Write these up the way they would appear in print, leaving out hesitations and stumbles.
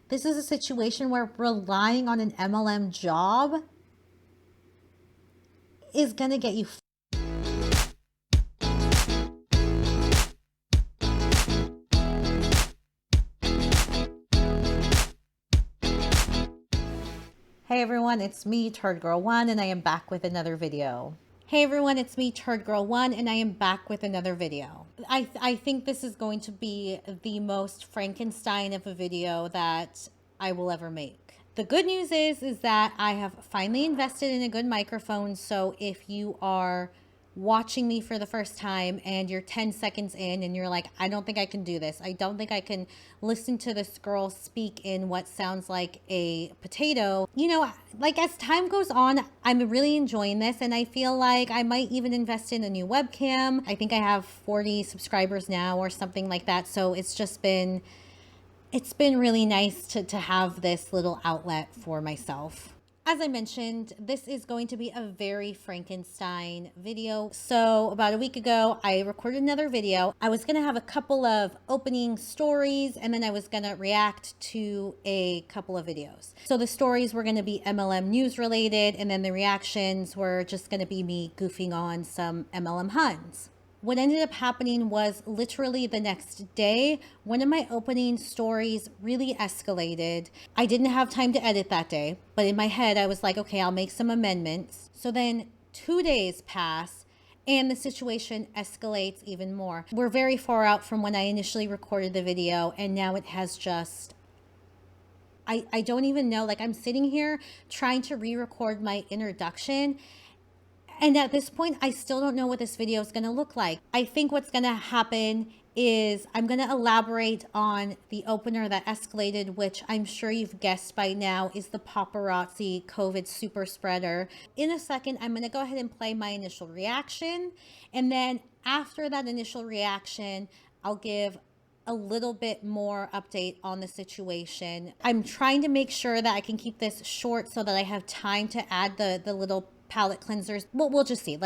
This is a situation where relying on an MLM job is going to get you Hey everyone, it's me, Turd Girl 1, and I am back with another video. Hey everyone, it's me, Turd Girl 1, and I am back with another video. I think this is going to be the most Frankenstein of a video that I will ever make. The good news is that I have finally invested in a good microphone, so if you are watching me for the first time and you're 10 seconds in and you're like, I don't think I can do this. I don't think I can listen to this girl speak in what sounds like a potato. You know, like as time goes on, I'm really enjoying this and I feel like I might even invest in a new webcam. I think I have 40 subscribers now or something like that. So it's been really nice to have this little outlet for myself. As I mentioned, this is going to be a very Frankenstein video. So about a week ago, I recorded another video. I was going to have a couple of opening stories and then I was going to react to a couple of videos. So the stories were going to be MLM news related and then the reactions were just going to be me goofing on some MLM Huns. What ended up happening was literally the next day, one of my opening stories really escalated. I didn't have time to edit that day, but in my head, I was like, okay, I'll make some amendments. So then 2 days pass and the situation escalates even more. We're very far out from when I initially recorded the video and now it has just I don't even know, like I'm sitting here trying to re-record my introduction. And at this point, I still don't know what this video is going to look like. I think what's going to happen is I'm going to elaborate on the opener that escalated, which I'm sure you've guessed by now is the Paparazzi COVID Super Spreader. In a second, I'm going to go ahead and play my initial reaction. And then after that initial reaction, I'll give a little bit more update on the situation. I'm trying to make sure that I can keep this short so that I have time to add the little palette cleansers. We'll just see.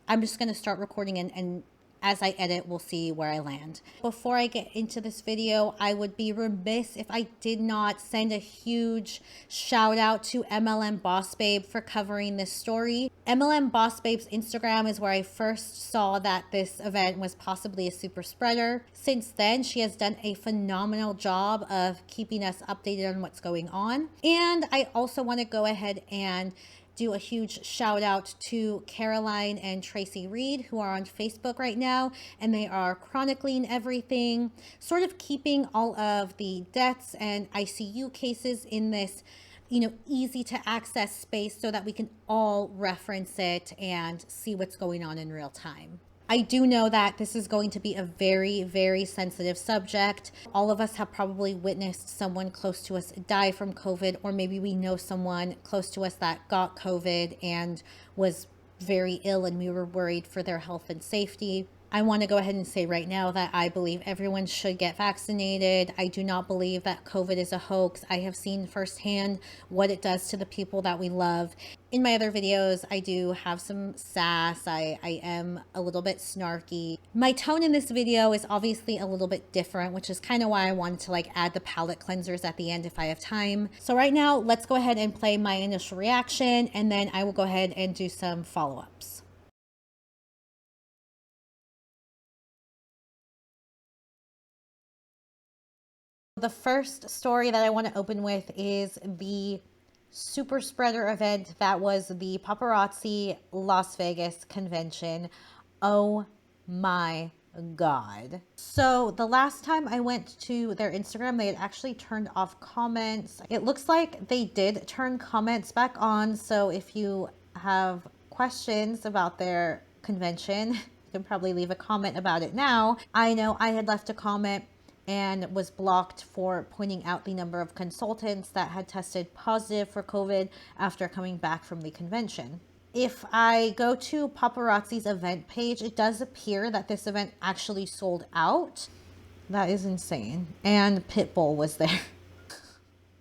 I'm just going to start recording and as I edit, we'll see where I land. Before I get into this video, I would be remiss if I did not send a huge shout out to MLM Boss Babe for covering this story. MLM Boss Babe's Instagram is where I first saw that this event was possibly a super spreader. Since then, she has done a phenomenal job of keeping us updated on what's going on. And I also want to go ahead and do a huge shout out to Caroline and Tracy Reed, who are on Facebook right now, and they are chronicling everything, sort of keeping all of the deaths and ICU cases in this, you know, easy to access space so that we can all reference it and see what's going on in real time. I do know that this is going to be a very, very sensitive subject. All of us have probably witnessed someone close to us die from COVID, or maybe we know someone close to us that got COVID and was very ill and we were worried for their health and safety. I want to go ahead and say right now that I believe everyone should get vaccinated. I do not believe that COVID is a hoax. I have seen firsthand what it does to the people that we love. In my other videos, I do have some sass. I am a little bit snarky. My tone in this video is obviously a little bit different, which is kind of why I wanted to add the palette cleansers at the end if I have time. So right now, let's go ahead and play my initial reaction, and then I will go ahead and do some follow-ups. The first story that I want to open with is the super spreader event that was the Paparazzi Las Vegas convention. Oh my God. So the last time I went to their Instagram, they had actually turned off comments. It looks like they did turn comments back on. So if you have questions about their convention, you can probably leave a comment about it now. I know I had left a comment and was blocked for pointing out the number of consultants that had tested positive for COVID after coming back from the convention. If I go to Paparazzi's event page, it does appear that this event actually sold out. That is insane. And Pitbull was there.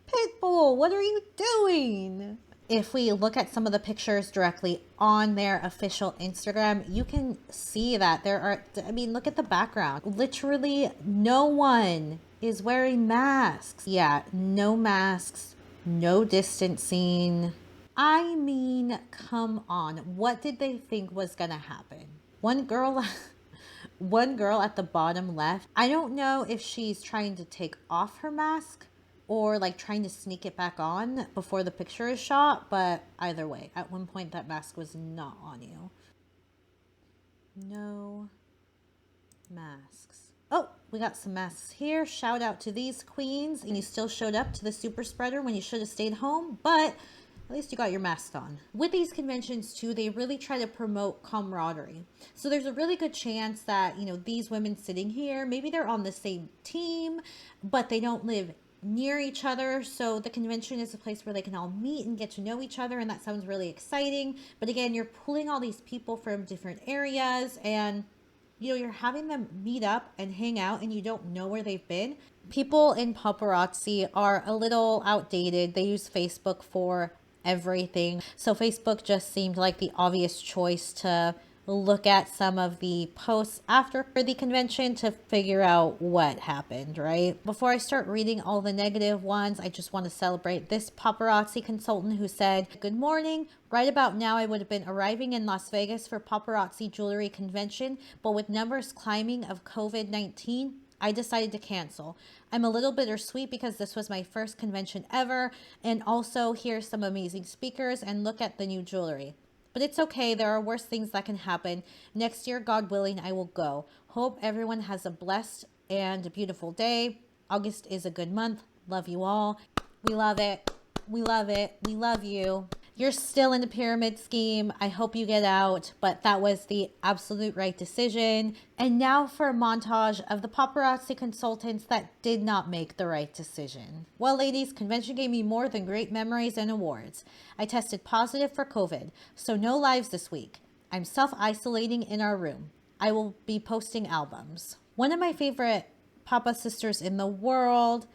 Pitbull, what are you doing? if we look at some of the pictures directly on their official Instagram, you can see that there are, I mean, look at the background. Literally no one is wearing masks. Yeah, no masks, no distancing. I mean, come on. What did they think was going to happen? One girl one girl at the bottom left, I don't know if she's trying to take off her mask or like trying to sneak it back on before the picture is shot, but either way, at one point that mask was not on you. No masks. Oh, we got some masks here. Shout out to these queens. And you still showed up to the super spreader when you should have stayed home, but at least you got your mask on. With these conventions too, they really try to promote camaraderie. So there's a really good chance that, you know, these women sitting here, maybe they're on the same team, but they don't live near each other. So the convention is a place where they can all meet and get to know each other. And that sounds really exciting. But again, you're pulling all these people from different areas and, you know, you're having them meet up and hang out and you don't know where they've been. People in paparazzi are a little outdated. They use Facebook for everything. So Facebook just seemed like the obvious choice to look at some of the posts after the convention to figure out what happened, right? Before I start reading all the negative ones, I just want to celebrate this paparazzi consultant who said, "Good morning. Right about now, I would have been arriving in Las Vegas for paparazzi jewelry convention, but with numbers climbing of COVID-19, I decided to cancel. I'm a little bittersweet because this was my first convention ever, and also here's some amazing speakers and look at the new jewelry. But it's okay, there are worse things that can happen. Next year, God willing, I will go. Hope everyone has a blessed and beautiful day. August is a good month. Love you all." We love it. We love it. We love you. You're still in the pyramid scheme. I hope you get out, but that was the absolute right decision. And now for a montage of the paparazzi consultants that did not make the right decision. Well, ladies, convention gave me more than great memories and awards. I tested positive for COVID, so no lives this week. I'm self-isolating in our room. I will be posting albums. One of my favorite Papa sisters in the world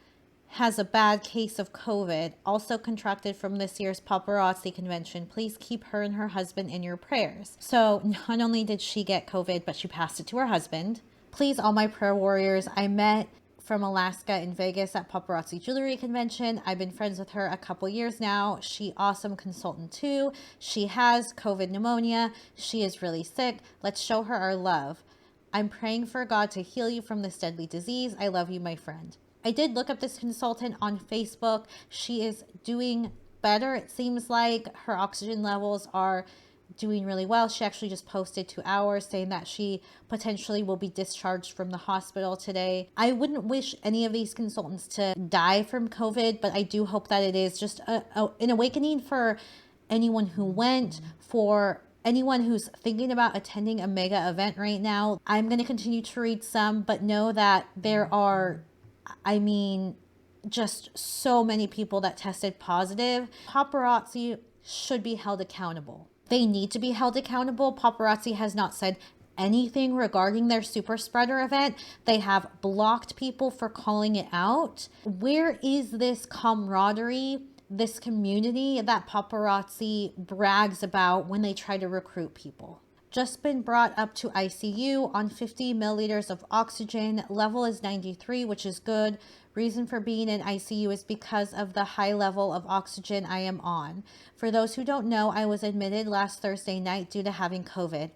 has a bad case of COVID, also contracted from this year's paparazzi convention. Please keep her and her husband in your prayers. So not only did she get COVID, but she passed it to her husband. Please, all my prayer warriors. I met from Alaska in Vegas at Paparazzi Jewelry Convention. I've been friends with her a couple years now. She awesome consultant too. She has COVID pneumonia. She is really sick. Let's show her our love. I'm praying for God to heal you from this deadly disease. I love you, my friend. I did look up this consultant on Facebook. She is doing better. It seems like her oxygen levels are doing really well. She actually just posted 2 hours saying that she potentially will be discharged from the hospital today. I wouldn't wish any of these consultants to die from COVID, but I do hope that it is just an awakening for anyone who went, for anyone who's thinking about attending a mega event right now. I'm going to continue to read some, but know that there are, I mean, just so many people that tested positive. Paparazzi should be held accountable. They need to be held accountable. Paparazzi has not said anything regarding their super spreader event. They have blocked people for calling it out. Where is this camaraderie, this community that paparazzi brags about when they try to recruit people? Just been brought up to ICU on 50 milliliters of oxygen. Level is 93, which is good. Reason for being in ICU is because of the high level of oxygen I am on. For those who don't know, I was admitted last Thursday night due to having COVID.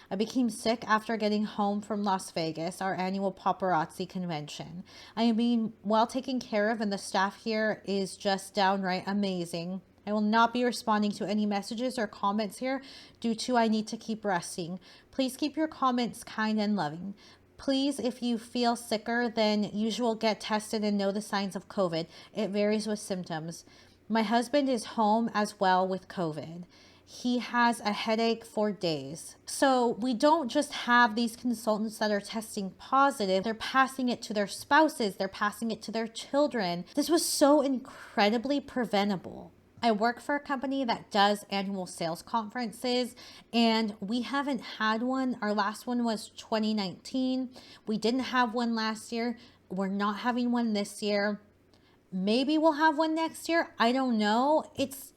I became sick after getting home from Las Vegas, our annual paparazzi convention. I am being well taken care of, and the staff here is just downright amazing. I will not be responding to any messages or comments here due to I need to keep resting. Please keep your comments kind and loving. Please, if you feel sicker than usual, get tested and know the signs of COVID. It varies with symptoms. My husband is home as well with COVID. He has a headache for days. So we don't just have these consultants that are testing positive. They're passing it to their spouses. They're passing it to their children. This was so incredibly preventable. I work for a company that does annual sales conferences, and we haven't had one. Our last one was 2019. We didn't have one last year. We're not having one this year. Maybe we'll have one next year. I don't know. It's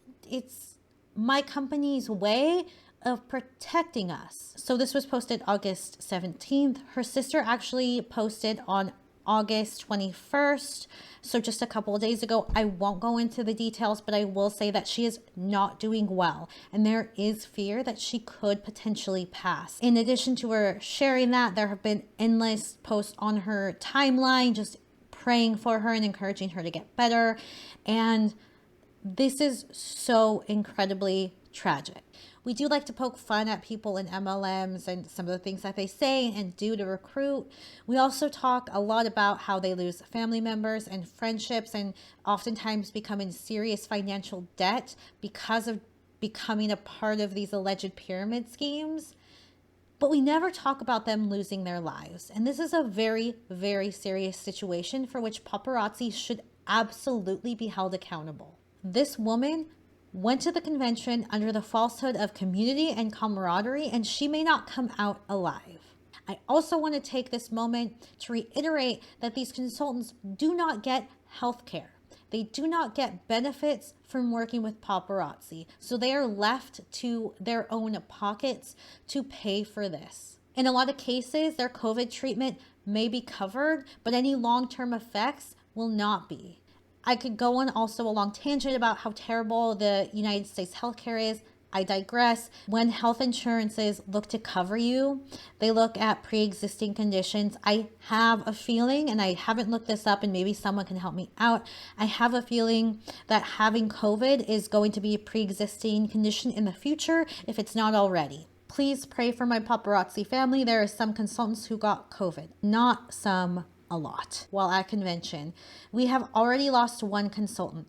my company's way of protecting us. So this was posted August 17th. Her sister actually posted on August 21st. So just a couple of days ago. I won't go into the details, but I will say that she is not doing well. And there is fear that she could potentially pass. In addition to her sharing that, there have been endless posts on her timeline, just praying for her and encouraging her to get better. And this is so incredibly tragic. We do like to poke fun at people in MLMs and some of the things that they say and do to recruit. We also talk a lot about how they lose family members and friendships and oftentimes become in serious financial debt because of becoming a part of these alleged pyramid schemes. But we never talk about them losing their lives. And this is a very, very serious situation for which paparazzi should absolutely be held accountable. This woman went to the convention under the falsehood of community and camaraderie, and she may not come out alive. I also want to take this moment to reiterate that these consultants do not get health care. They do not get benefits from working with paparazzi, so they are left to their own pockets to pay for this. In a lot of cases, their COVID treatment may be covered, but any long-term effects will not be. I could go on also a long tangent about how terrible the United States healthcare is. I digress. When health insurances look to cover you, they look at pre-existing conditions. I have a feeling, and I haven't looked this up and maybe someone can help me out. I have a feeling that having COVID is going to be a pre-existing condition in the future if it's not already. Please pray for my paparazzi family. There are some consultants who got COVID, not some, a lot, while at convention. We have already lost one consultant.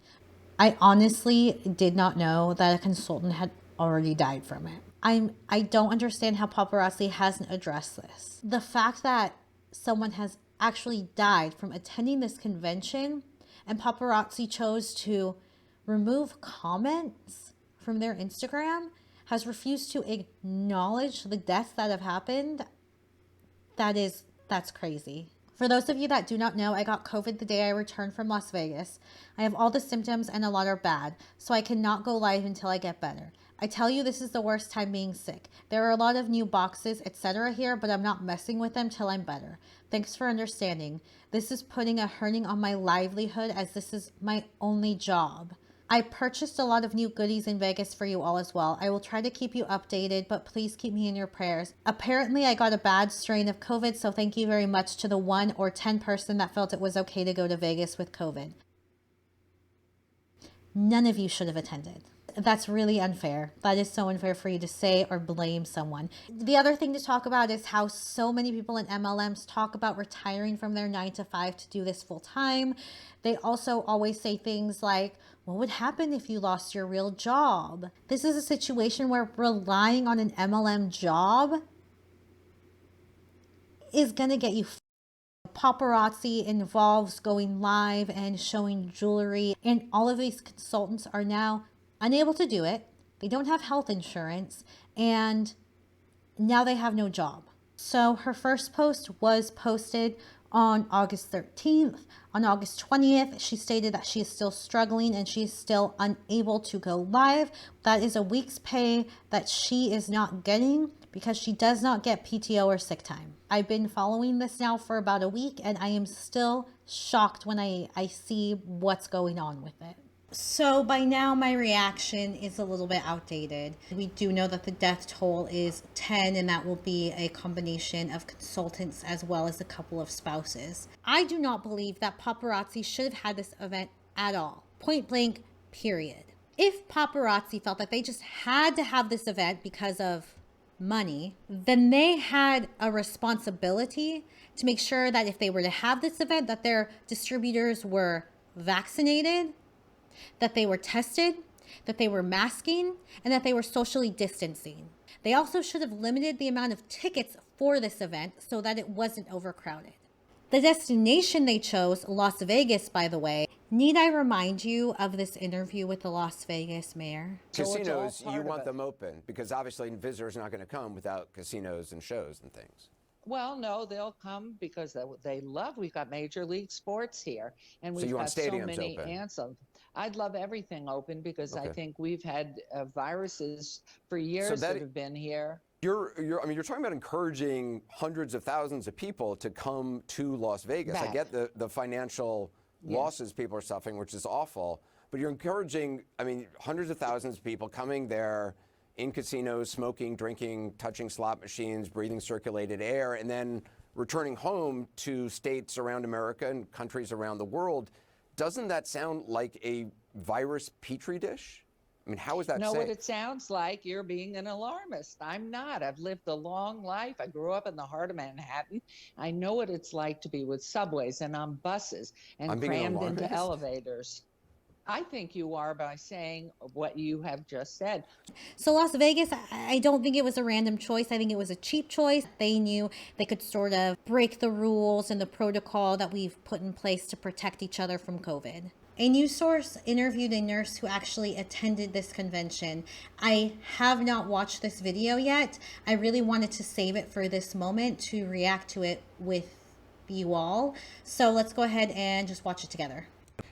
I honestly did not know that a consultant had already died from it. I don't understand how paparazzi hasn't addressed this. The fact that someone has actually died from attending this convention and paparazzi chose to remove comments from their Instagram, has refused to acknowledge the deaths that have happened, that's crazy. For those of you that do not know, I got COVID the day I returned from Las Vegas. I have all the symptoms and a lot are bad, so I cannot go live until I get better. I tell you, this is the worst time being sick. There are a lot of new boxes, etc. here, but I'm not messing with them till I'm better. Thanks for understanding. This is putting a hurting on my livelihood as this is my only job. I purchased a lot of new goodies in Vegas for you all as well. I will try to keep you updated, but please keep me in your prayers. Apparently, I got a bad strain of COVID, so thank you very much to the 1 or 10 person that felt it was okay to go to Vegas with COVID. None of you should have attended. That's really unfair. That is so unfair for you to say or blame someone. The other thing to talk about is how so many people in MLMs talk about retiring from their 9 to 5 to do this full time. They also always say things like, what would happen if you lost your real job? This is a situation where relying on an MLM job is going to get you paparazzi involves going live and showing jewelry, and all of these consultants are now unable to do it. They don't have health insurance, and now they have no job. So her first post was posted on August 13th. On August 20th, she stated that she is still struggling and she's still unable to go live. That is a week's pay that she is not getting because she does not get PTO or sick time. I've been following this now for about a week, and I am still shocked when I see what's going on with it. So by now my reaction is a little bit outdated. We do know that the death toll is 10, and that will be a combination of consultants as well as a couple of spouses. I do not believe that paparazzi should have had this event at all. Point blank, period. If paparazzi felt that they just had to have this event because of money, then they had a responsibility to make sure that if they were to have this event, that their distributors were vaccinated, that they were tested, that they were masking, and that they were socially distancing. They also should have limited the amount of tickets for this event so that it wasn't overcrowded. The destination they chose, Las Vegas, by the way, need I remind you of this interview with the Las Vegas mayor? Casinos, you want them open because obviously visitors are not going to come without casinos and shows and things. Well, no, they'll come because they love. We've got Major League Sports here, and So we've you want got so stadiums many open. anthems. I'd love everything open because I Okay. think we've had viruses for So years that have been here. I mean, you're talking about encouraging hundreds of thousands of people to come to Las Vegas. I Back. get the financial losses people are suffering, which is awful, but you're encouraging, I mean, hundreds of thousands of people coming there in casinos, smoking, drinking, touching slot machines, breathing circulated air, and then returning home to states around America and countries around the world. Doesn't that sound like a virus petri dish? I mean, how is that Know safe? what it sounds like? You're being an alarmist. I'm not. I've lived a long life. I grew up in the heart of Manhattan. I know what it's like to be with subways and on buses and I'm being an crammed into alarmist? elevators. I think you are by saying what you have just said. So Las Vegas, I don't think it was a random choice. I think it was a cheap choice. They knew they could sort of break the rules and the protocol that we've put in place to protect each other from COVID. A news source interviewed a nurse who actually attended this convention. I have not watched this video yet. I really wanted to save it for this moment to react to it with you all. So let's go ahead and just watch it together.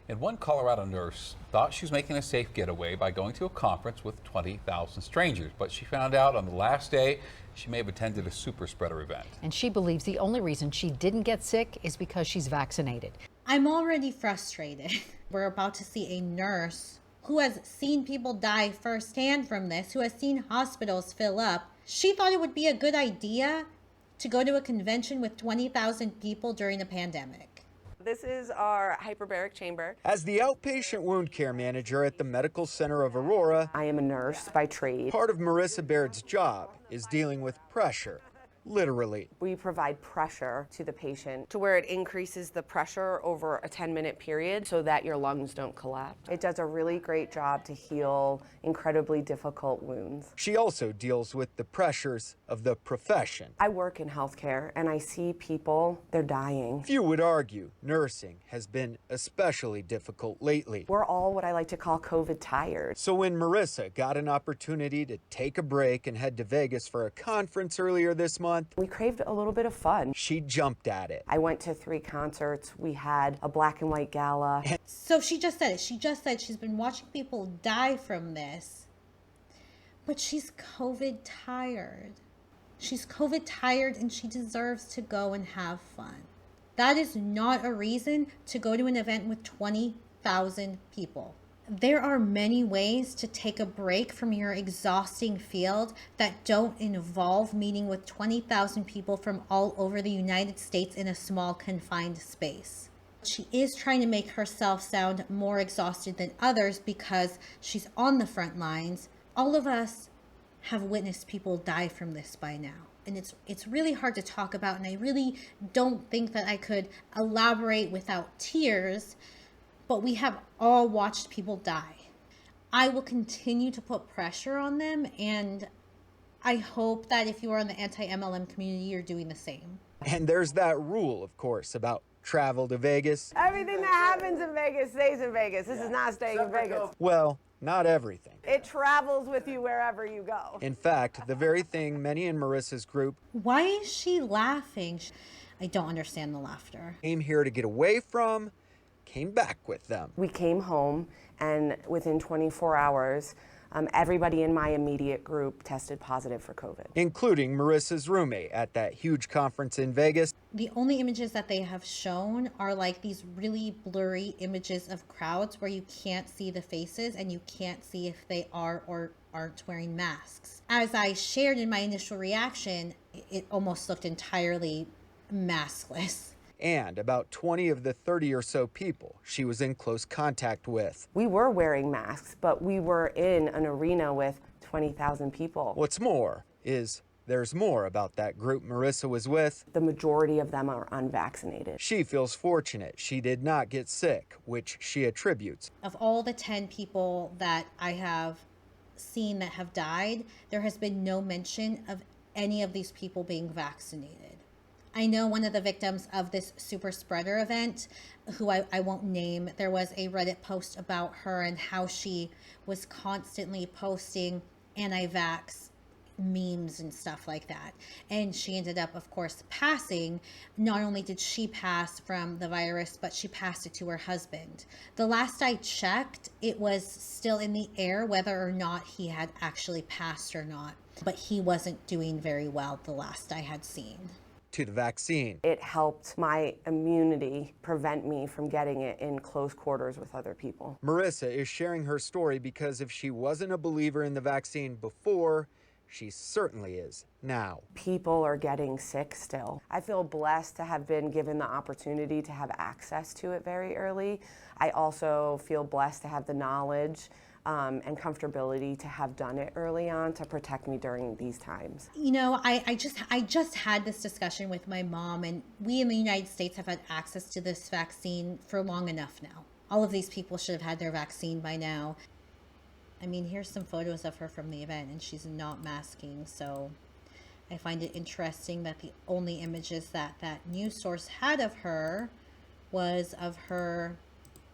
And one Colorado nurse thought she was making a safe getaway by going to a conference with 20,000 strangers, but she found out on the last day she may have attended a super spreader event. And she believes the only reason she didn't get sick is because she's vaccinated. I'm already frustrated. We're about to see a nurse who has seen people die firsthand from this, who has seen hospitals fill up. She thought it would be a good idea to go to a convention with 20,000 people during a pandemic. This is our hyperbaric chamber. As the outpatient wound care manager at the Medical Center of Aurora, I am a nurse by trade. part of Marissa Baird's job is dealing with pressure, literally. We provide pressure to the patient to where it increases the pressure over a 10-minute period so that your lungs don't collapse. It does a really great job to heal incredibly difficult wounds. She also deals with the pressures of the profession. I work in healthcare and I see people, they're dying. Few would argue nursing has been especially difficult lately. We're all what I like to call COVID tired. So when Marissa got an opportunity to take a break and head to Vegas for a conference earlier this month, We craved a little bit of fun. she jumped at it. I went to 3 concerts. We had a black and white gala. So she just said it. She just said she's been watching people die from this, but she's COVID tired. She's COVID tired and she deserves to go and have fun. That is not a reason to go to an event with 20,000 people. There are many ways to take a break from your exhausting field that don't involve meeting with 20,000 people from all over the United States in a small confined space. She is trying to make herself sound more exhausted than others because she's on the front lines. All of us have witnessed people die from this by now. And it's really hard to talk about, and I really don't think that I could elaborate without tears, but we have all watched people die. I will continue to put pressure on them, and I hope that if you are in the anti-MLM community, you're doing the same. And there's that rule, of course, about travel to Vegas. Everything that happens in Vegas stays in Vegas. This is not staying in Vegas. Well, not everything. It travels with you wherever you go. In fact, the very thing many in Marissa's group Why is she laughing? I don't understand the laughter. came here to get away from, came back with them. We came home, and within 24 hours, everybody in my immediate group tested positive for COVID. Including Marissa's roommate at that huge conference in Vegas. The only images that they have shown are like these really blurry images of crowds where you can't see the faces and you can't see if they are or aren't wearing masks. As I shared in my initial reaction, it almost looked entirely maskless. And about 20 of the 30 or so people she was in close contact with. We were wearing masks, but we were in an arena with 20,000 people. What's more is there's more about that group Marissa was with. The majority of them are unvaccinated. She feels fortunate she did not get sick, which she attributes. Of all the 10 people that I have seen that have died, there has been no mention of any of these people being vaccinated. I know one of the victims of this super spreader event, who I won't name, there was a Reddit post about her and how she was constantly posting anti-vax memes and stuff like that. And she ended up, of course, passing. Not only did she pass from the virus, but she passed it to her husband. The last I checked, it was still in the air whether or not he had actually passed or not. But he wasn't doing very well the last I had seen. To the vaccine. It helped my immunity prevent me from getting it in close quarters with other people. Marissa is sharing her story because if she wasn't a believer in the vaccine before, she certainly is now. People are getting sick still. I feel blessed to have been given the opportunity to have access to it very early. I also feel blessed to have the knowledge and comfortability to have done it early on to protect me during these times. You know, I just had this discussion with my mom, and we in the United States have had access to this vaccine for long enough now. All of these people should have had their vaccine by now. I mean, here's some photos of her from the event, and she's not masking, so I find it interesting that the only images that that news source had of her was of her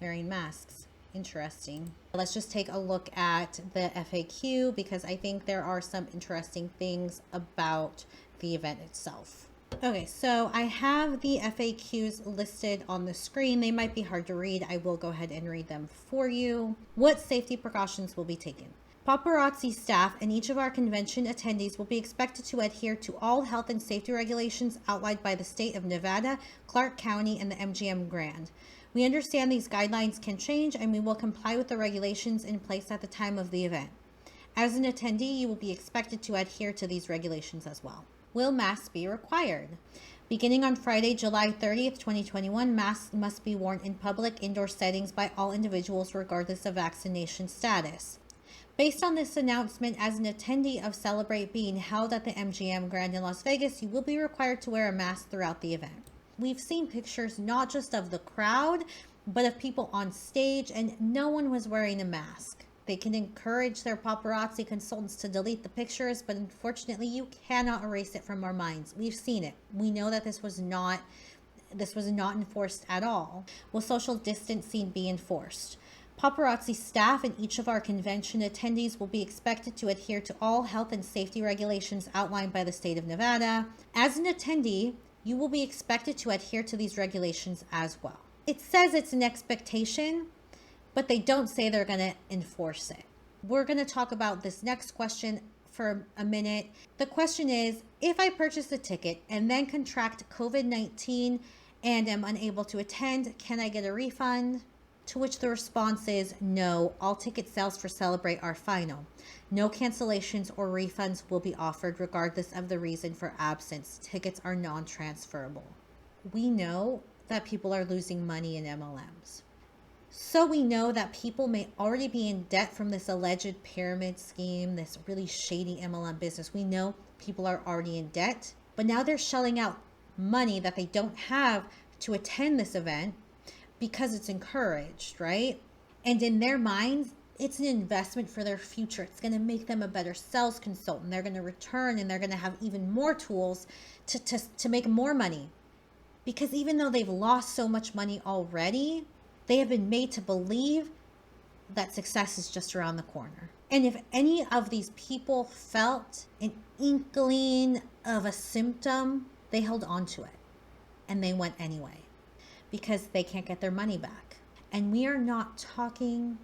wearing masks. Interesting. Let's just take a look at the FAQ because I think there are some interesting things about the event itself. Okay, so I have the FAQs listed on the screen. They might be hard to read. I will go ahead and read them for you. What safety precautions will be taken? Paparazzi staff and each of our convention attendees will be expected to adhere to all health and safety regulations outlined by the state of Nevada, Clark County, and the MGM Grand. We understand these guidelines can change and we will comply with the regulations in place at the time of the event. As an attendee, you will be expected to adhere to these regulations as well. Will masks be required? Beginning on Friday, July 30th, 2021, masks must be worn in public indoor settings by all individuals regardless of vaccination status. Based on this announcement, as an attendee of Celebrate being held at the MGM Grand in Las Vegas, you will be required to wear a mask throughout the event. We've seen pictures not just of the crowd, but of people on stage, and no one was wearing a mask. They can encourage their paparazzi consultants to delete the pictures, but unfortunately you cannot erase it from our minds. We've seen it. We know that this was not enforced at all. Will social distancing be enforced? Paparazzi staff and each of our convention attendees will be expected to adhere to all health and safety regulations outlined by the state of Nevada. As an attendee, you will be expected to adhere to these regulations as well. It says it's an expectation, but they don't say they're going to enforce it. We're going to talk about this next question for a minute. The question is, if I purchase a ticket and then contract COVID-19 and am unable to attend, can I get a refund? To which the response is no, all ticket sales for Celebrate are final. No cancellations or refunds will be offered regardless of the reason for absence. Tickets are non-transferable. We know that people are losing money in MLMs. So we know that people may already be in debt from this alleged pyramid scheme, this really shady MLM business. We know people are already in debt, but now they're shelling out money that they don't have to attend this event because it's encouraged, right? And in their minds, it's an investment for their future. It's going to make them a better sales consultant. They're going to return and they're going to have even more tools to make more money. Because even though they've lost so much money already, they have been made to believe that success is just around the corner. And if any of these people felt an inkling of a symptom, they held on to it and they went anyway because they can't get their money back. And we are not talking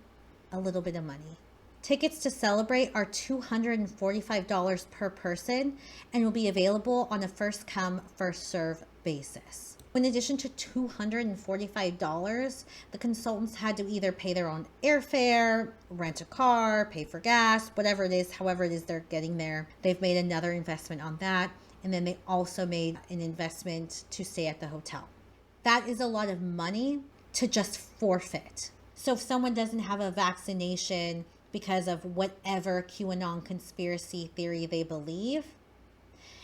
a little bit of money. Tickets to Celebrate are $245 per person and will be available on a first come, first serve basis. In addition to $245, the consultants had to either pay their own airfare, rent a car, pay for gas, whatever it is, however it is they're getting there. They've made another investment on that. And then they also made an investment to stay at the hotel. That is a lot of money to just forfeit. So if someone doesn't have a vaccination because of whatever QAnon conspiracy theory they believe,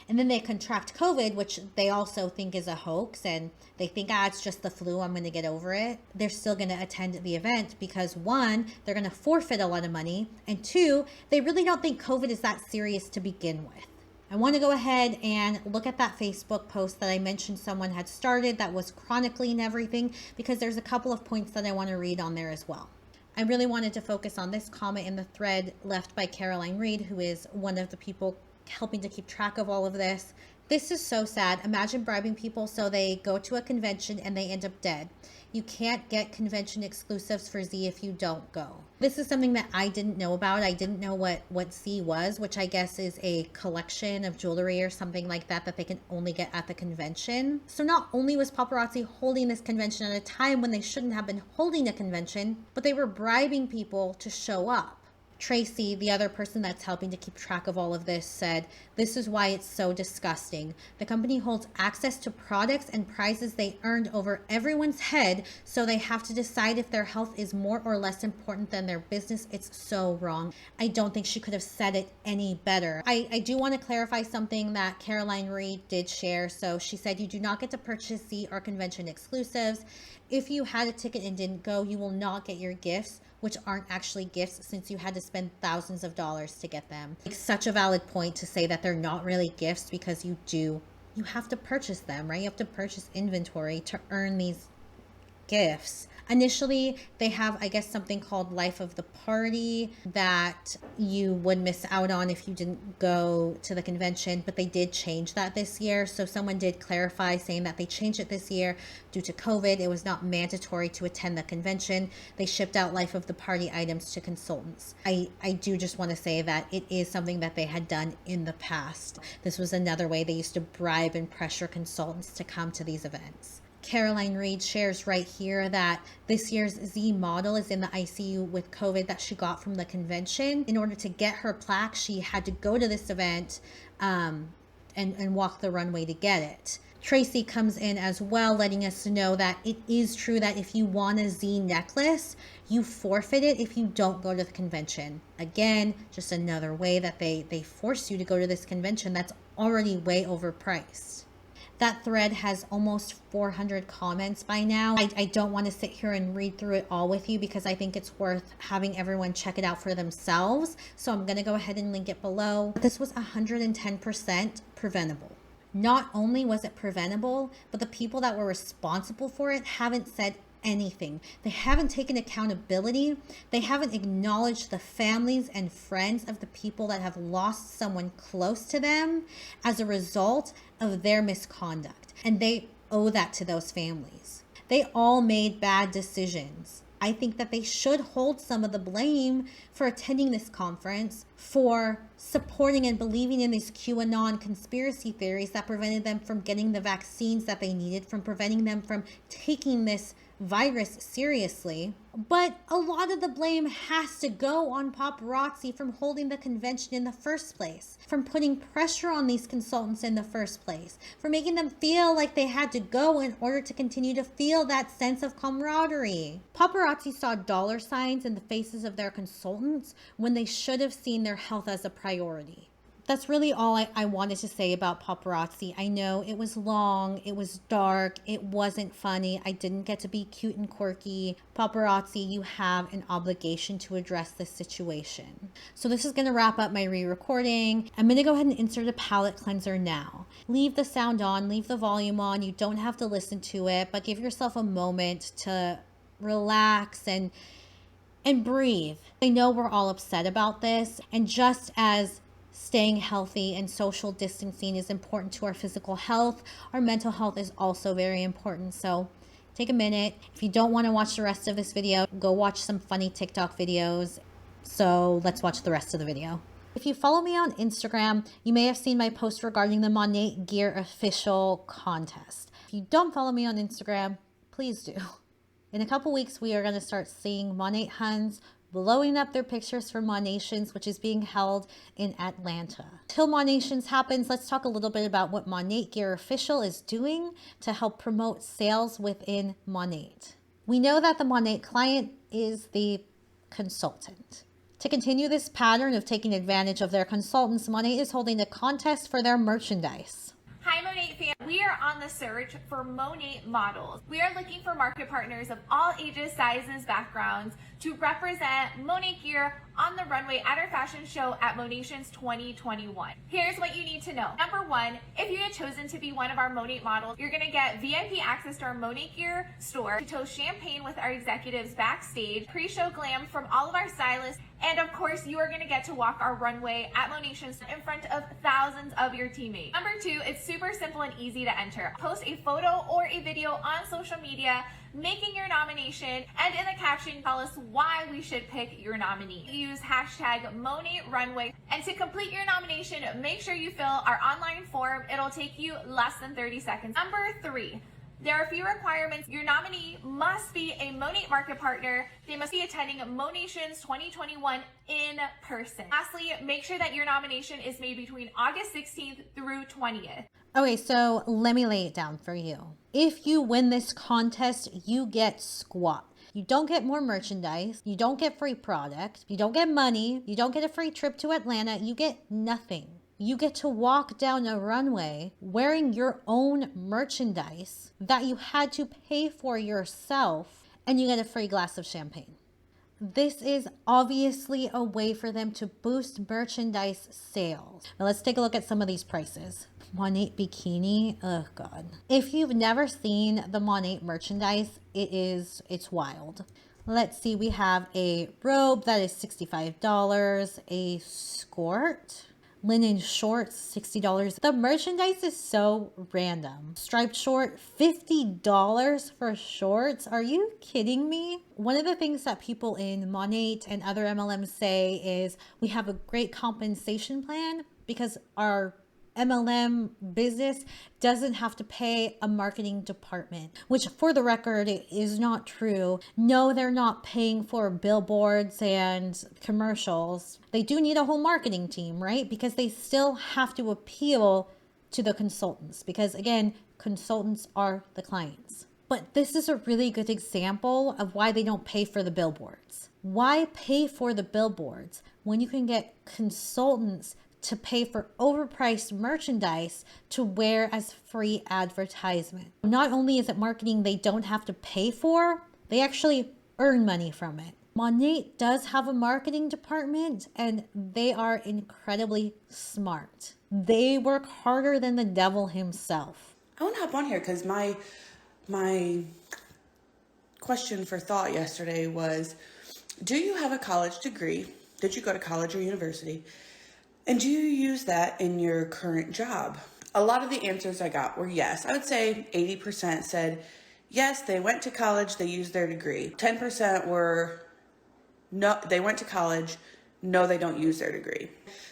and then they contract COVID, which they also think is a hoax, and they think, it's just the flu, I'm going to get over it, they're still going to attend the event because, one, they're going to forfeit a lot of money, and two, they really don't think COVID is that serious to begin with. I want to go ahead and look at that Facebook post that I mentioned someone had started that was chronicling everything, because there's a couple of points that I want to read on there as well. I really wanted to focus on this comment in the thread left by Caroline Reed, who is one of the people helping to keep track of all of this. This is so sad. Imagine bribing people so they go to a convention and they end up dead. You can't get convention exclusives for Z if you don't go. This is something that I didn't know about. I didn't know what Z was, which I guess is a collection of jewelry or something like that that they can only get at the convention. So not only was Paparazzi holding this convention at a time when they shouldn't have been holding a convention, but they were bribing people to show up. Tracy, the other person that's helping to keep track of all of this, said, "This is why it's so disgusting. The company holds access to products and prizes they earned over everyone's head, so they have to decide if their health is more or less important than their business. It's so wrong." I don't think she could have said it any better. I do want to clarify something that Caroline Reed did share. So she said, "You do not get to purchase Z or convention exclusives. If you had a ticket and didn't go, you will not get your gifts, which aren't actually gifts since you had to spend thousands of dollars to get them." It's such a valid point to say that they're not really gifts, because you have to purchase them, right? You have to purchase inventory to earn these gifts. Initially, they have, I guess, something called Life of the Party that you would miss out on if you didn't go to the convention, but they did change that this year. So someone did clarify saying that they changed it this year due to COVID. It was not mandatory to attend the convention. They shipped out Life of the Party items to consultants. I do just want to say that it is something that they had done in the past. This was another way they used to bribe and pressure consultants to come to these events. Caroline Reed shares right here that this year's Z model is in the ICU with COVID that she got from the convention. In order to get her plaque, she had to go to this event and walk the runway to get it. Tracy comes in as well, letting us know that it is true that if you want a Z necklace, you forfeit it if you don't go to the convention. Again, just another way that they force you to go to this convention that's already way overpriced. That thread has almost 400 comments by now. I don't want to sit here and read through it all with you because I think it's worth having everyone check it out for themselves. So I'm going to go ahead and link it below. This was 110% preventable. Not only was it preventable, but the people that were responsible for it haven't said anything. They haven't taken accountability. They haven't acknowledged the families and friends of the people that have lost someone close to them as a result of their misconduct. And they owe that to those families. They all made bad decisions. I think that they should hold some of the blame for attending this conference, for supporting and believing in these QAnon conspiracy theories that prevented them from getting the vaccines that they needed, from preventing them from taking this virus seriously. But a lot of the blame has to go on paparazzi from holding the convention in the first place, from putting pressure on these consultants in the first place, for making them feel like they had to go in order to continue to feel that sense of camaraderie. Paparazzi saw dollar signs in the faces of their consultants when they should have seen their health as a priority. That's really all I wanted to say about Paparazzi. I know it was long, it was dark, it wasn't funny, I didn't get to be cute and quirky. Paparazzi, you have an obligation to address this situation. So this is going to wrap up my re-recording. I'm going to go ahead and insert a palate cleanser now. Leave the sound on, leave the volume on. You don't have to listen to it, but give yourself a moment to relax and breathe. I know we're all upset about this, and just as staying healthy and social distancing is important to our physical health, our mental health is also very important. So take a minute. If you don't want to watch the rest of this video, go watch some funny TikTok videos. So let's watch the rest of the video. If you follow me on Instagram, you may have seen my post regarding the Monette Gear Official contest. If you don't follow me on Instagram, please do. In a couple weeks, we are going to start seeing Monette Huns blowing up their pictures for Monnations, which is being held in Atlanta. Till Monnations happens, let's talk a little bit about what Monette Gear Official is doing to help promote sales within Monette. We know that the Monette client is the consultant. To continue this pattern of taking advantage of their consultants, Monette is holding a contest for their merchandise. Hi Monette fans, we are on the search for Monette models. We are looking for market partners of all ages, sizes, backgrounds to represent Monette gear on the runway at our fashion show at Monations 2021. Here's what you need to know. Number one, if you had chosen to be one of our Monette models, you're gonna get VIP access to our Monette gear store, to toast champagne with our executives backstage, pre-show glam from all of our stylists, and of course, you are gonna get to walk our runway at Monations in front of thousands of your teammates. Number two, it's super simple and easy to enter. Post a photo or a video on social media making your nomination, and in the caption, tell us why we should pick your nominee. Use hashtag Monette Runway. And to complete your nomination, make sure you fill our online form. It'll take you less than 30 seconds. Number three, there are a few requirements. Your nominee must be a Monette market partner. They must be attending Monations 2021 in person. Lastly, make sure that your nomination is made between August 16th through 20th. Okay, so let me lay it down for you. If you win this contest, you get squat. You don't get more merchandise. You don't get free product. You don't get money. You don't get a free trip to Atlanta. You get nothing. You get to walk down a runway wearing your own merchandise that you had to pay for yourself, and you get a free glass of champagne. This is obviously a way for them to boost merchandise sales. Now let's take a look at some of these prices. Monette bikini, oh God. If you've never seen the Monette merchandise, it's wild. Let's see, we have a robe that is $65, a skirt, linen shorts, $60. The merchandise is so random. Striped short, $50 for shorts. Are you kidding me? One of the things that people in Monette and other MLMs say is we have a great compensation plan because our MLM business doesn't have to pay a marketing department, which for the record is not true. No, they're not paying for billboards and commercials. They do need a whole marketing team, right? Because they still have to appeal to the consultants because again, consultants are the clients. But this is a really good example of why they don't pay for the billboards. Why pay for the billboards when you can get consultants to pay for overpriced merchandise to wear as free advertisement? Not only is it marketing they don't have to pay for, they actually earn money from it. Monette does have a marketing department and they are incredibly smart. They work harder than the devil himself. I want to hop on here because my question for thought yesterday was, do you have a college degree? Did you go to college or university? And do you use that in your current job? A lot of the answers I got were yes. I would say 80% said yes, they went to college, they used their degree. 10% were no, they went to college, no, they don't use their degree.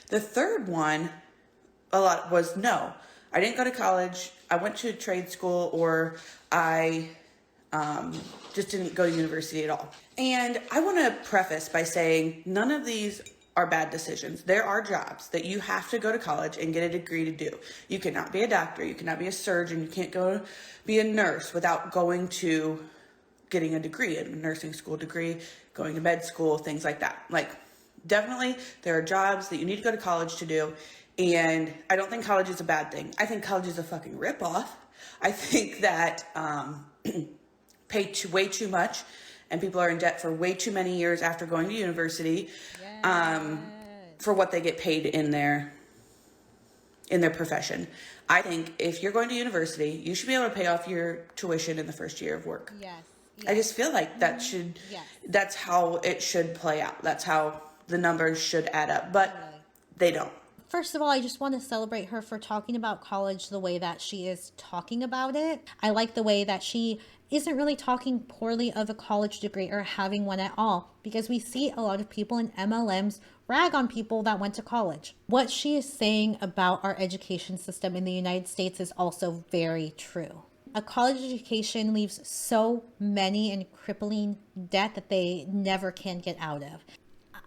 The third one, a lot was no, I didn't go to college, I went to trade school, or I just didn't go to university at all. And I want to preface by saying none of these are bad decisions. There are jobs that you have to go to college and get a degree to do. You cannot be a doctor, you cannot be a surgeon, you can't go be a nurse without going to getting a degree, a nursing school degree, going to med school, things like that. Like, definitely there are jobs that you need to go to college to do, and I don't think college is a bad thing. I think college is a fucking ripoff. I think that pay way too much, and people are in debt for way too many years after going to university. For what they get paid in their profession. I think if you're going to university, you should be able to pay off your tuition in the first year of work. Yes. I just feel like that's how it should play out. That's how the numbers should add up, but they don't. First of all, I just want to celebrate her for talking about college the way that she is talking about it. I like the way that she isn't really talking poorly of a college degree or having one at all, because we see a lot of people in MLMs rag on people that went to college. What she is saying about our education system in the United States is also very true. A college education leaves so many in crippling debt that they never can get out of.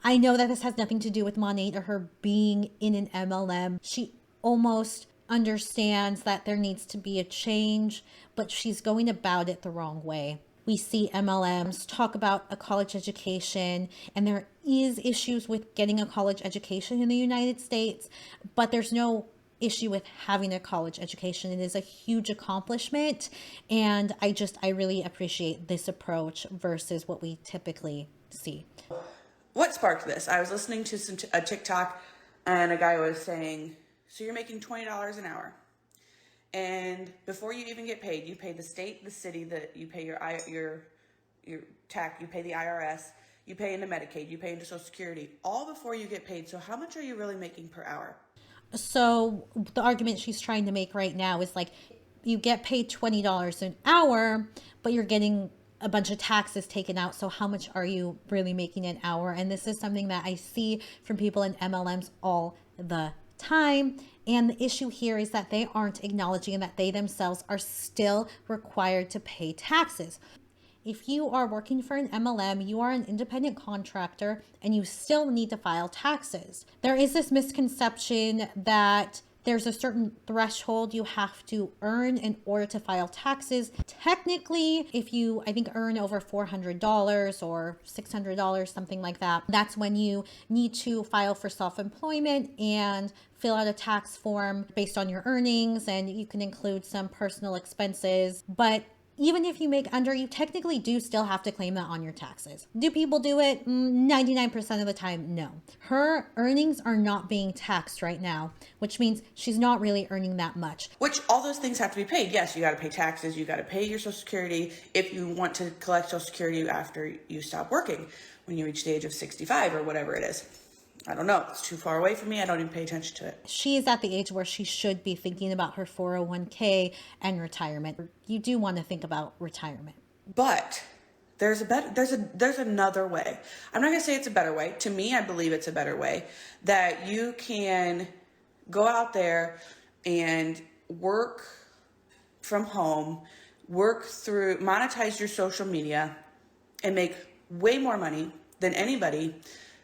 I know that this has nothing to do with Monette or her being in an MLM. She almost understands that there needs to be a change, but she's going about it the wrong way. We see MLMs talk about a college education, and there is issues with getting a college education in the United States, but there's no issue with having a college education. It is a huge accomplishment, and I really appreciate this approach versus what we typically see. What sparked this? I was listening to a TikTok, and a guy was saying, so you're making $20 an hour. And before you even get paid, you pay the state, the city, you pay your tax, you pay the IRS, you pay into Medicaid, you pay into Social Security, all before you get paid. So how much are you really making per hour? So the argument she's trying to make right now is like, you get paid $20 an hour, but you're getting a bunch of taxes taken out. So how much are you really making an hour? And this is something that I see from people in MLMs all the time. And the issue here is that they aren't acknowledging that they themselves are still required to pay taxes. If you are working for an MLM, you are an independent contractor and you still need to file taxes. There is this misconception that there's a certain threshold you have to earn in order to file taxes. Technically, if you, I think, earn over $400 or $600, something like that, that's when you need to file for self-employment and fill out a tax form based on your earnings, and you can include some personal expenses. But even if you make under, you technically do still have to claim that on your taxes. Do people do it? 99% of the time, no. Her earnings are not being taxed right now, which means she's not really earning that much. Which all those things have to be paid. Yes, you got to pay taxes, you got to pay your Social Security if you want to collect Social Security after you stop working, when you reach the age of 65 or whatever it is. I don't know. It's too far away from me. I don't even pay attention to it. She is at the age where she should be thinking about her 401k and retirement. You do want to think about retirement. But there's another way. I'm not going to say it's a better way. To me, I believe it's a better way that you can go out there and work from home, monetize your social media, and make way more money than anybody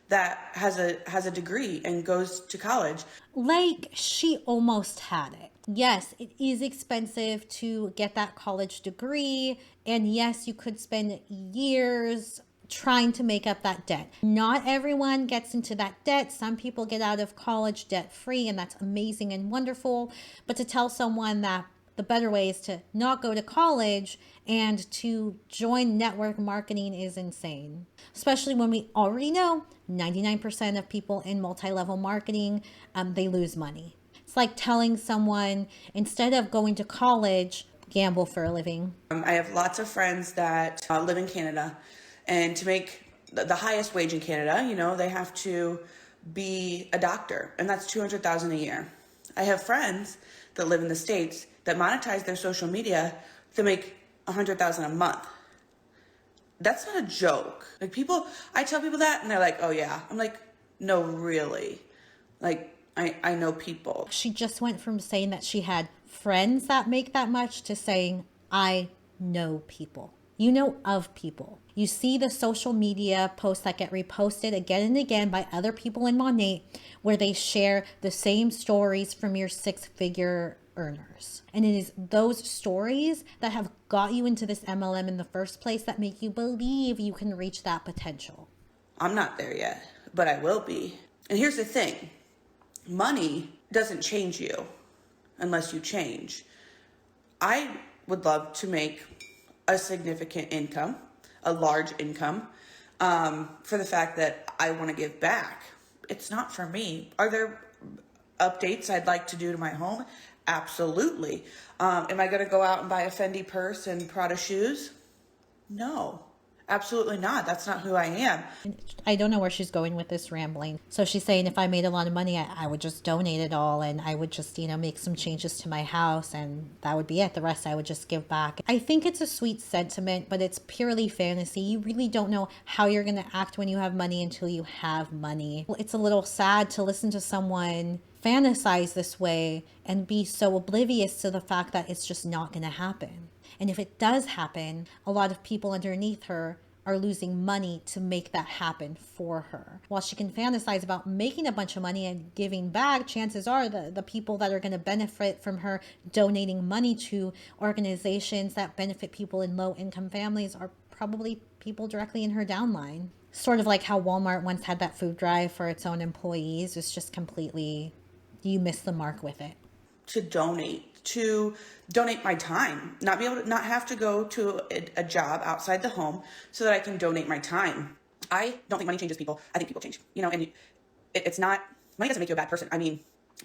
that has a degree and goes to college. Like, she almost had it. Yes, it is expensive to get that college degree. And yes, you could spend years trying to make up that debt. Not everyone gets into that debt. Some people get out of college debt free, and that's amazing and wonderful. But to tell someone that the better way is to not go to college and to join network marketing is insane. Especially when we already know 99% of people in multi-level marketing, they lose money. It's like telling someone, instead of going to college, gamble for a living. I have lots of friends that live in Canada, and to make the highest wage in Canada, they have to be a doctor, and that's $200,000 a year. I have friends that live in the States that monetize their social media to make $100,000 a month. That's not a joke. Like, I tell people that and they're like, oh yeah. I'm like, no, really. Like, I know people. She just went from saying that she had friends that make that much to saying, I know people. You know of people. You see the social media posts that get reposted again and again by other people in Monette where they share the same stories from your six-figure earners. And it is those stories that have got you into this MLM in the first place that make you believe you can reach that potential. I'm not there yet, but I will be. And here's the thing. Money doesn't change you unless you change. I would love to make a significant income, a large income, for the fact that I want to give back. It's not for me. Are there updates I'd like to do to my home? Absolutely. Am I going to go out and buy a Fendi purse and Prada shoes? No, absolutely not. That's not who I am. I don't know where she's going with this rambling. So she's saying if I made a lot of money, I would just donate it all, and I would just, make some changes to my house, and that would be it. The rest I would just give back. I think it's a sweet sentiment, but it's purely fantasy. You really don't know how you're going to act when you have money until you have money. It's a little sad to listen to someone fantasize this way and be so oblivious to the fact that it's just not going to happen. And if it does happen, a lot of people underneath her are losing money to make that happen for her. While she can fantasize about making a bunch of money and giving back, chances are the people that are going to benefit from her donating money to organizations that benefit people in low-income families are probably people directly in her downline. Sort of like how Walmart once had that food drive for its own employees. It's just completely, you missed the mark with it. To donate my time, not have to go to a job outside the home so that I can donate my time. I don't think money changes people. I think people change, you know, and it's not, money doesn't make you a bad person. I mean,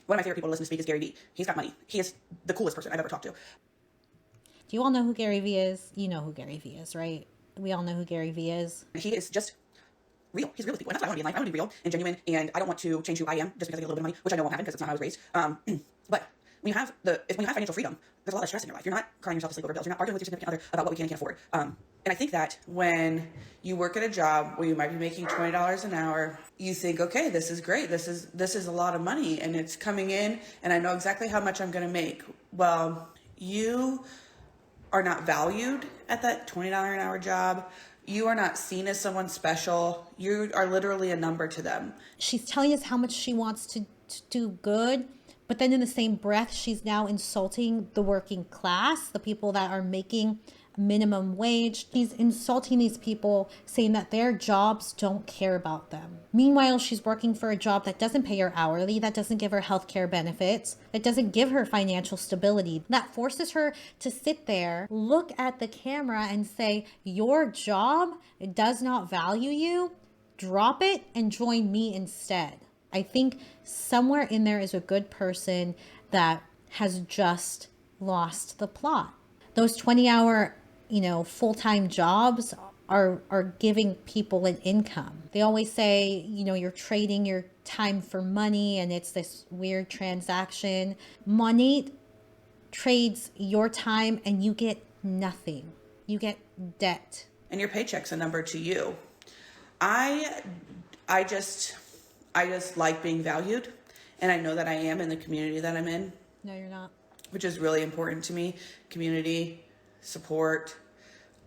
one of my favorite people to listen to speak is Gary Vee. He's got money. He is the coolest person I've ever talked to. Do you all know who Gary Vee is? You know who Gary Vee is, right? We all know who Gary Vee is. He is just real. He's real with people. And that's what I want to be in life. I want to be real and genuine. And I don't want to change who I am just because I get a little bit of money, which I know won't happen because it's not how I was raised. But when you have financial freedom, there's a lot of stress in your life. You're not crying yourself to sleep over bills. You're not arguing with your significant other about what we can and can't afford. And I think that when you work at a job where you might be making $20 an hour, you think, okay, this is great. This is a lot of money and it's coming in and I know exactly how much I'm going to make. Well, you are not valued at that $20 an hour job. You are not seen as someone special. You are literally a number to them. She's telling us how much she wants to do good, but then in the same breath, she's now insulting the working class, the people that are making minimum wage. She's insulting these people, saying that their jobs don't care about them. Meanwhile, she's working for a job that doesn't pay her hourly, that doesn't give her health care benefits, that doesn't give her financial stability, that forces her to sit there, look at the camera and say, your job does not value you, drop it and join me instead. I think somewhere in there is a good person that has just lost the plot. Those 20-hour full-time jobs are giving people an income. They always say, you're trading your time for money and it's this weird transaction. Monette trades your time and you get nothing. You get debt. And your paycheck's a number to you. I just like being valued, and I know that I am in the community that I'm in. No, you're not. Which is really important to me. Community, support,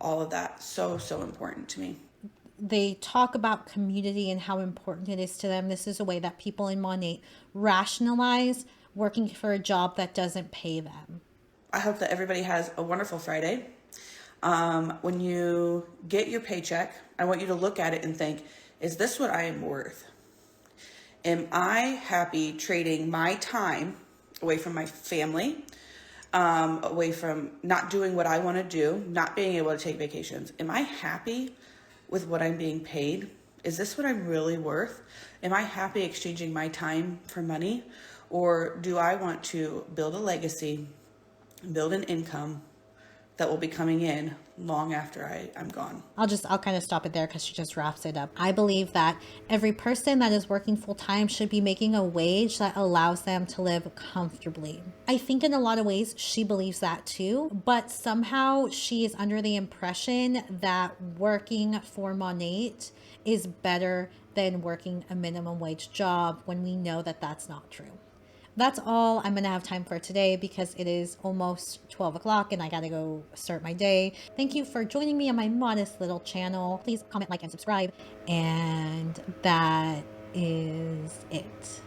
all of that. So important to me. They talk about community and how important it is to them. This is a way that people in Monette rationalize working for a job that doesn't pay them. I hope that everybody has a wonderful Friday. When you get your paycheck, I want you to look at it and think, is this what I am worth? Am I happy trading my time away from my family, away from not doing what I want to do, not being able to take vacations? Am I happy with what I'm being paid? Is this what I'm really worth? Am I happy exchanging my time for money? Or do I want to build a legacy, build an income that will be coming in long after I'm gone? I'll kind of stop it there because she just wraps it up. I believe that every person that is working full time should be making a wage that allows them to live comfortably. I think in a lot of ways she believes that too, but somehow she is under the impression that working for Monette is better than working a minimum wage job when we know that that's not true. That's all I'm going to have time for today because it is almost 12 o'clock and I got to go start my day. Thank you for joining me on my modest little channel. Please comment, like, and subscribe. And that is it.